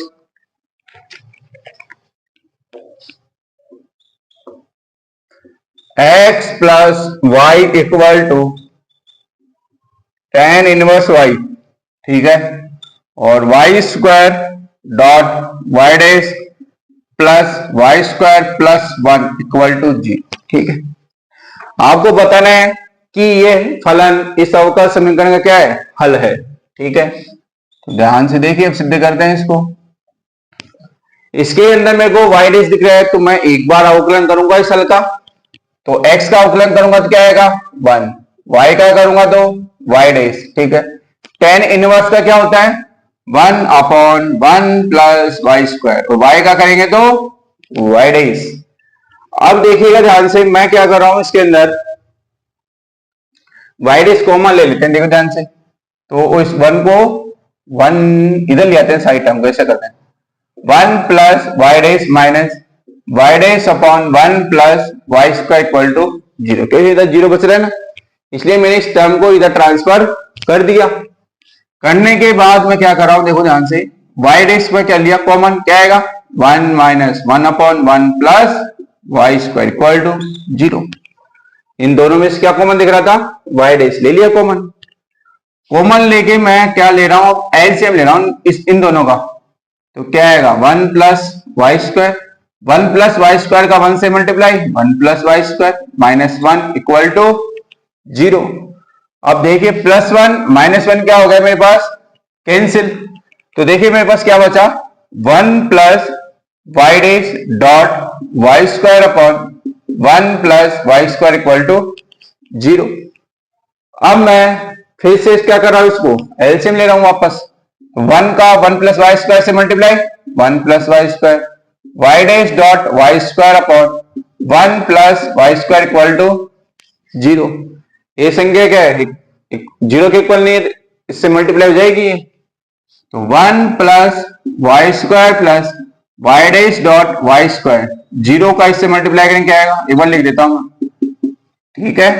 x plus y equal to tan inverse y, ठीक है, और y square dot y dash plus y square plus 1 equal to 0, ठीक है। आपको बताना है कि ये फलन इस अवकल समीकरण का क्या है, हल है, ठीक है। तो ध्यान से देखिए, अब सिद्ध करते हैं इसको। इसके अंदर मेरे को y डैश दिख रहा है, तो मैं एक बार अवकलन करूंगा इस हल का, तो x का अवकलन करूंगा तो क्या आएगा 1, y का करूंगा तो y डैश, ठीक है। tan इनवर्स का क्या होता है 1/1 प्लस y स्क्वायर, और y का करेंगे तो y डैश। अब देखिएगा ध्यान से, मैं क्या कर रहा हूं इसके अंदर y डैश कॉमन ले लेते हैं, देखो ध्यान से, तो इस 1 को 1 इधर ले आते हैं साइड टर्म को, ऐसे करते हैं 1 plus y dash minus y dash upon 1 plus y square equal to 0, क्योंकि इधर 0 बच रहा है ना, इसलिए मैंने इस टर्म को इधर ट्रांसफर कर दिया। करने के बाद मैं क्या कर रहा हूं, देखो ध्यान से, y डैश में क्या लिया कॉमन, क्या आएगा 1 minus 1/1 plus y square equal to 0। इन दोनों में से क्या कॉमन दिख रहा था, y डैश ले लिया कॉमन। कॉमन लेके मैं क्या ले रहा हूं, एलसीएम ले रहा हूं इन दोनों का, तो क्या आएगा 1 plus y square, 1 plus y square का 1 से multiply 1 plus y square minus 1 equal to 0। अब देखिए प्लस 1 माइनस 1 क्या हो गया मेरे पास, कैंसिल। तो देखिए मेरे पास क्या बचा 1 plus y dash dot y square upon 1 plus y square equal to 0। अब मैं फिर से क्या कर रहा हूं, इसको एलसीएम ले रहा हूं वापस, 1 का 1 प्लस वाई स्क्वायर से multiply 1 plus y square, y dash dot y square upon 1 plus y square equal to 0। ये संख्या क्या है, 0 के इक्वल नहीं है, इससे मल्टीप्लाई हो जाएगी, तो 1 plus y square plus y dash dot y square, 0 का इससे मल्टीप्लाई करेंगे क्या आएगा, एक बार लिख देता हूं, ठीक है।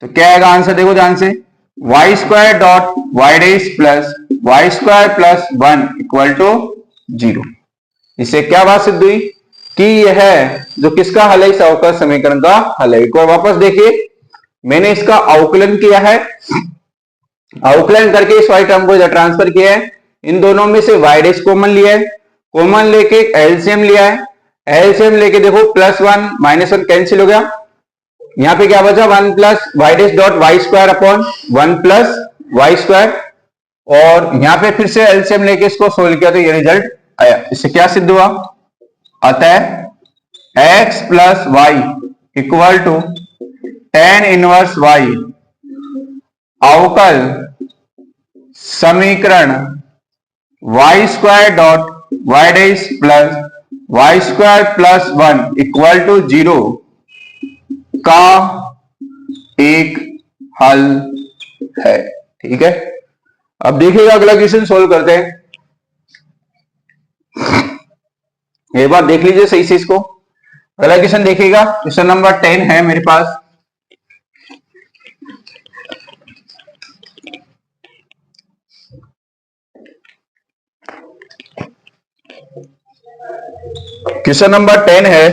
तो क्या आएगा आंसर, देखो ध्यान से, y square dot y dash plus y square plus 1 equal to 0। इससे क्या बात सिद्ध हुई कि यह जो किसका हल है, इस अवकल समीकरण का हल है। एक बार वापस देखिए, मैंने इसका अवकलन किया है, अवकलन करके इस y टर्म को इधर ट्रांसफर किया है, इन दोनों में से y डैश कॉमन लिया है, कॉमन लेके एलसीएम लिया है, एलसीएम लेके देखो +1 -1 कैंसिल हो गया, यहां पे क्या बचा 1 plus y dash dot y square upon 1 plus y square, और यहां पे फिर से एलसीएम लेके इसको सोल्व किया तो ये रिजल्ट आया। इससे क्या सिद्ध हुआ, अतः x plus y equal to tan inverse y अवकल समीकरण y square dot y dash plus y square plus 1 equal to 0 का एक हल है। ठीक है, अब देखिएगा अगला क्वेश्चन सोल्व करते हैं। एक बार देख लीजिए सही से इसको, अगला क्वेश्चन देखिएगा, क्वेश्चन नंबर 10 है मेरे पास। क्वेश्चन नंबर 10 है,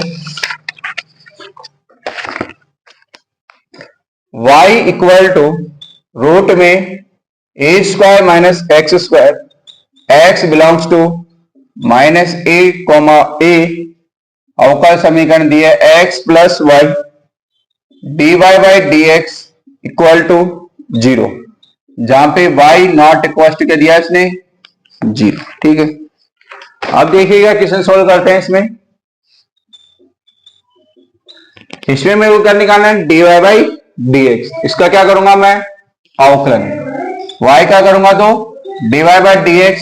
y इक्वल टू रूट में a square minus x square x belongs to minus a comma a, अवकल समीकरण दिया x plus y d y by d x equal to 0, जहां पे y नॉट इक्वल टू क्या दिया इसने 0। ठीक है, अब देखिएगा क्वेश्चन सोल्व करते हैं। इसमें मेरे को क्या निकालना है, d y by d x, इसका क्या करूंगा मैं अवकलन, y क्या करूंगा तो d y by d x,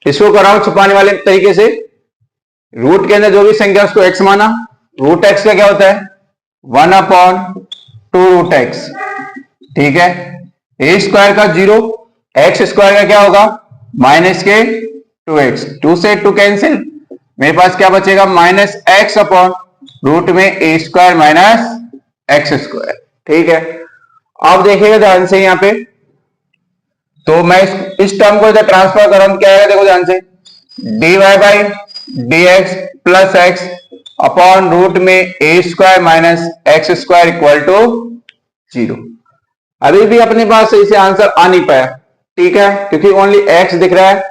इसको कर रहा हूं छुपाने वाले तरीके से, रूट के अंदर जो भी संख्या उसको x माना, रूट x का क्या होता है 1 अपॉन 2 रूट x। ठीक है, ए स्क्वायर का 0, एक्स स्क्वायर का क्या होगा माइनस के 2x, 2 से 2 कैंसिल, मेरे पास क्या बचेगा माइनस एक्स अपॉन रूट में a square minus x square. ठीक है, अब देखिएगा ध्यान से यहां पे, तो मैं इस टर्म को इधर ट्रांसफर कर रहा हूं, क्या आएगा देखो ध्यान से, d y by d x plus x upon root में a square minus x square equal to 0। अभी भी अपने पास सही से आंसर आ नहीं पाया। ठीक है, क्योंकि ओनली एक्स दिख रहा है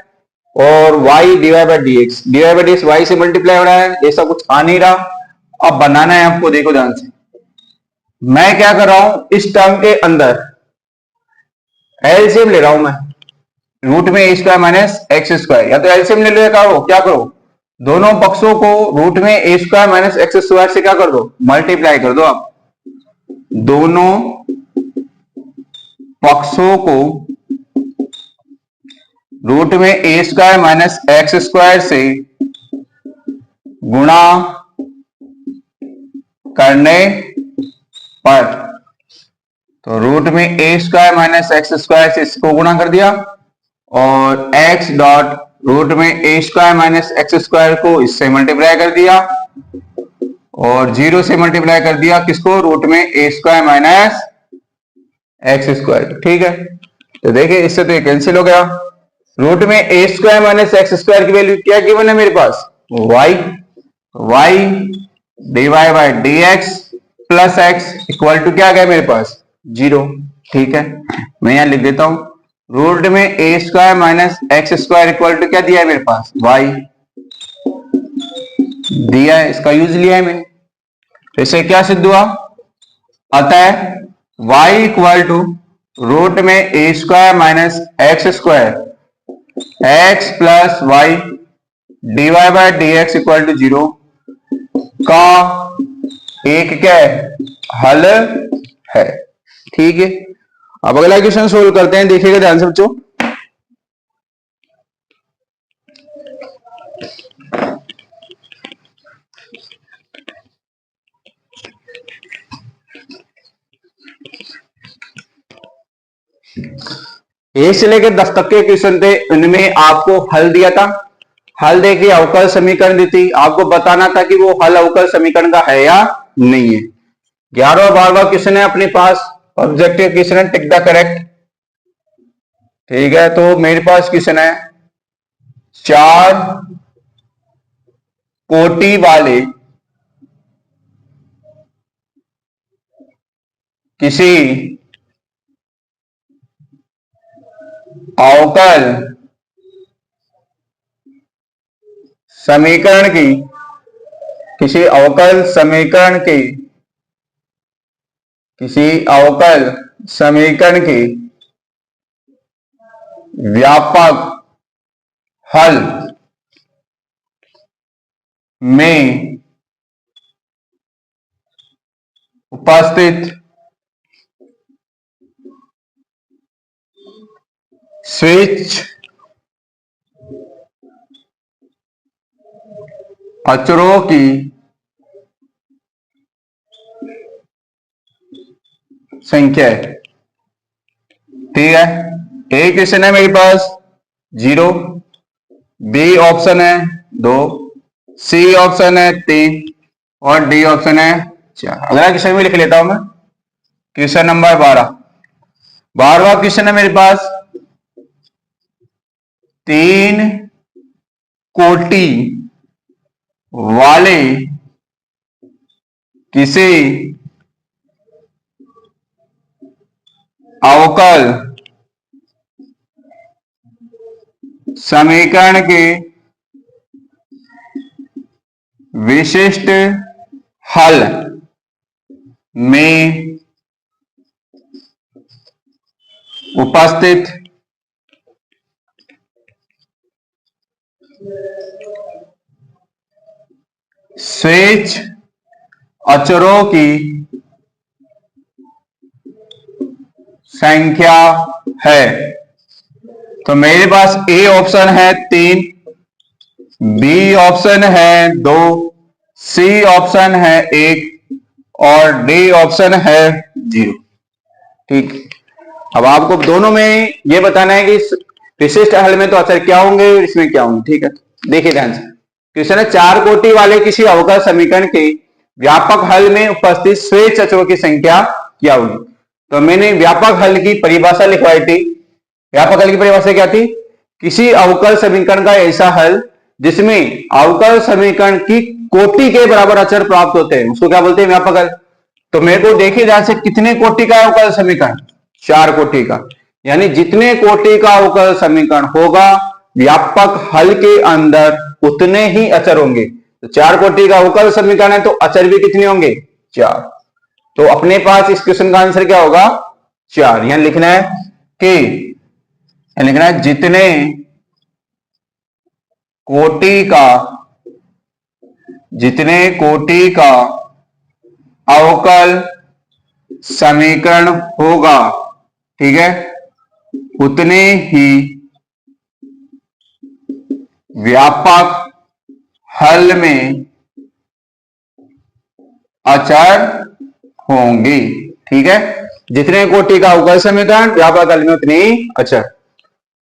और y d y by d x, d y by d x y से मल्टीप्लाई हो रहा है, ऐसा कुछ आ नहीं रहा। अब बनाना है आपको, देखो ध्यान से, मैं क्या कर रहा हूं इस टर्म के अंदर एलसीएम ले रहा हूं मैं, रूट में a square minus x square, या तो एलसीएम ले लो या क्या करो दोनों पक्षों को रूट में a square minus x square से क्या कर दो मल्टीप्लाई कर दो, आप दोनों पक्षों को रूट में a square minus x square से गुणा करने पर, तो रूट में a square minus x square से इसको गुणा कर दिया और एक्स डॉट रूट में a square minus x square को इससे मल्टीप्लाई कर दिया और 0 से मल्टीप्लाई कर दिया किसको, रूट में a square minus x square. ठीक है, तो देखिए इससे तो ये कैंसिल हो गया, रूट में a square minus x square की वैल्यू क्या गिवन है मेरे पास y, y d y by d x plus x equal to क्या गया मेरे पास 0। ठीक है, मैं यहां लिख देता हूं, रूट में a square minus x square equal to क्या दिया है मेरे पास y दिया है, इसका यूज लिया है मैंने, इससे क्या सिद्ध हुआ, अतः y इक्वल टू रूट में a square minus x square x plus y d y by d x equal to 0 का एक क्या है हल है। ठीक है, अब अगला क्वेश्चन सोल्व करते हैं, देखिएगा ध्यान से बच्चों। एक से लेकर 10 तक के क्वेश्चन थे, उनमें आपको हल दिया था, हल देके अवकल समीकरण दी थी, आपको बताना था कि वो हल अवकल समीकरण का है या नहीं है। 11वां 12वां क्वेश्चन है अपने पास, ऑब्जेक्टिव क्वेश्चन है, टिक द करेक्ट। ठीक है, तो मेरे पास क्वेश्चन है 4 कोटि वाले किसी अवकल समीकरण की किसी अवकल समीकरण की किसी अवकल समीकरण की व्यापक हल में उपस्थित स्विच अचरों की संख्या है। ठीक है, ए क्वेश्चन है मेरे पास 0, बी ऑप्शन है 2, सी ऑप्शन है 3 और डी ऑप्शन है 4। अगला क्वेश्चन में लिख लेता हूं मैं, क्वेश्चन नंबर 12वां क्वेश्चन है मेरे पास, 3 कोटि वाले किसी अवकल समीकरण के विशिष्ट हल में उपस्थित स्विच अचरों की संख्या है। तो मेरे पास ए ऑप्शन है 3, बी ऑप्शन है 2, सी ऑप्शन है 1 और डी ऑप्शन है 0। ठीक, अब आपको दोनों में ये बताना है कि विशिष्ट हल में तो अचर क्या होंगे और इसमें क्या होंगे। ठीक है, देखिए ध्यान से, क्वेश्चन है 4 कोटि वाले किसी अवकल समीकरण के व्यापक हल में उपस्थित स्वेच्छ अचरों की संख्या क्या होगी। तो मैंने व्यापक हल की परिभाषा लिखवाई थी। व्यापक हल की परिभाषा क्या थी? किसी अवकल समीकरण का ऐसा हल जिसमें अवकल समीकरण की कोटि के बराबर अचर प्राप्त होते हैं, उसको क्या बोलते हैं? व्यापक हल। तो मेरे को देखिए ध्यान से, कितने कोटि का अवकल समीकरण? 4 कोटि का। यानी जितने कोटि का अवकल समीकरण होगा व्यापक हल के अंदर उतने ही अचर होंगे। तो 4 कोटि का अवकल समीकरण है तो अचर भी कितने होंगे? 4। तो अपने पास इस क्वेश्चन का आंसर क्या होगा? 4। यहां लिखना है कि लिखना है जितने कोटि का अवकल समीकरण होगा, ठीक है, उतने ही व्यापक हल में अचर होंगे। ठीक है, जितने कोटि का अवकल समीकरण व्यापक हल में उतने ही अचर।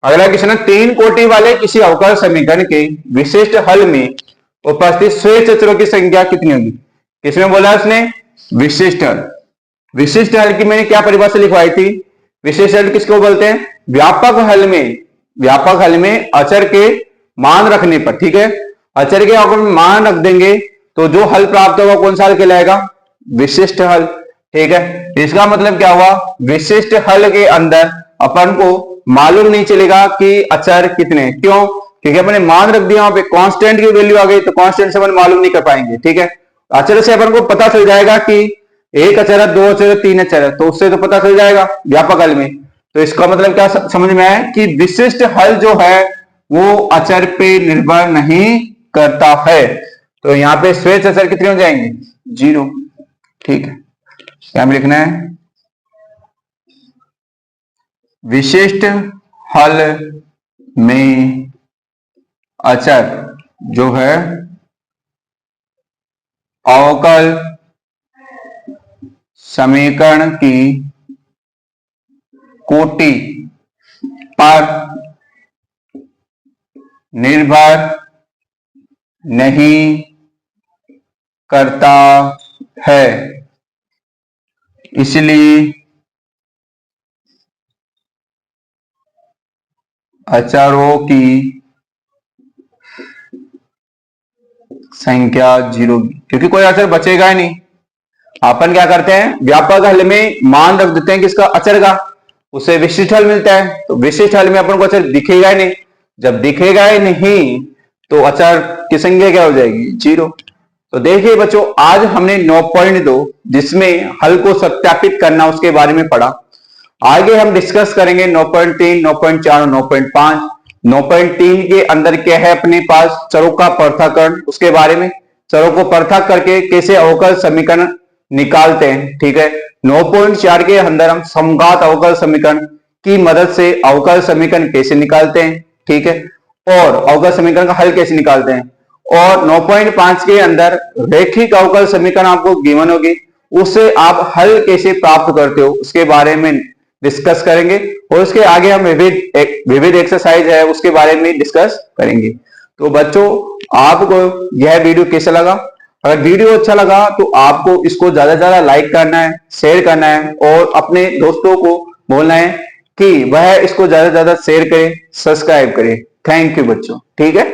अगला क्वेश्चन है 3 कोटि वाले किसी अवकल समीकरण के विशिष्ट हल में उपस्थित स्वेच्छ अचरों की संख्या कितनी होगी? किसमें बोला उसने? विशिष्ट हल। विशिष्ट हल की मैंने क्या परिभाषा लिखवाई थी? विशिष्ट हल किसको बोलते हैं? व्यापक हल में अचर के मान रखने पर, ठीक है, अचर के अगर मान रख देंगे तो जो हल प्राप्त होगा कौन सा हल कहलाएगा? विशिष्ट हल। ठीक है, इसका मतलब क्या हुआ? विशिष्ट हल के अंदर अपन को मालूम नहीं चलेगा कि अचर कितने। क्यों? क्योंकि अपने मान रख दिया, वहां पे कांस्टेंट की वैल्यू आ गई, तो कांस्टेंट से अपन मालूम नहीं कर पाएंगे। ठीक है, अचर से अपन को पता चल जाएगा कि एक अचर है, 2 अचर है, 3 अचर है, तो उससे तो पता चल जाएगा व्यापक हल में। तो इसका मतलब क्या समझ में आया कि विशिष्ट हल जो है वो अचर पे निर्भर नहीं करता है। तो यहां पे स्वेच्छ अचर कितने हो जाएंगे? 0। ठीक है, क्या लिखना है? विशिष्ट हल में अचर जो है अवकल समीकरण की कोटि पर निर्भर नहीं करता है, इसलिए अचरों की संख्या 0, क्योंकि कोई अचर बचेगा ही नहीं। अपन क्या करते हैं, व्यापक हल में मान रख देते हैं किसका, अचर का, उसे विशिष्ट हल मिलता है। तो विशिष्ट हल में अपन को अचर दिखेगा ही नहीं, जब दिखेगा ही नहीं तो अचर की संख्या क्या हो जाएगी, 0। तो देखिए बच्चों, आज हमने 9.2 जिसमें हल को सत्यापित करना उसके बारे में पढ़ा। आगे हम डिस्कस करेंगे 9.3, 9.4 और 9.5। 9.3 के अंदर क्या है अपने पास, चरों का पृथक्करण, उसके बारे में, चरों को पृथक करके कैसे अवकल समीकरण निकालते हैं, ठीक है। 9.4 के अंदर हम समघात अवकल समीकरण की मदद से अवकल समीकरण कैसे निकालते हैं, ठीक है, और अवकल समीकरण का हल कैसे निकालते हैं। और 9.5 के अंदर रैखिक अवकल समीकरण आपको गिवन होगी, उससे आप हल कैसे प्राप्त करते हो उसके बारे में डिस्कस करेंगे। और उसके आगे हम विविध एक्सरसाइज है उसके बारे में डिस्कस करेंगे। तो बच्चों, आपको यह वीडियो कैसा लगा? अगर वीडियो अच्छा लगा तो आपको इसको ज्यादा से ज्यादा लाइक करना है, शेयर करना है और अपने दोस्तों को बोलना है कि वह इसको ज्यादा से ज्यादा शेयर करें, सब्सक्राइब करें। थैंक यू बच्चों, ठीक है।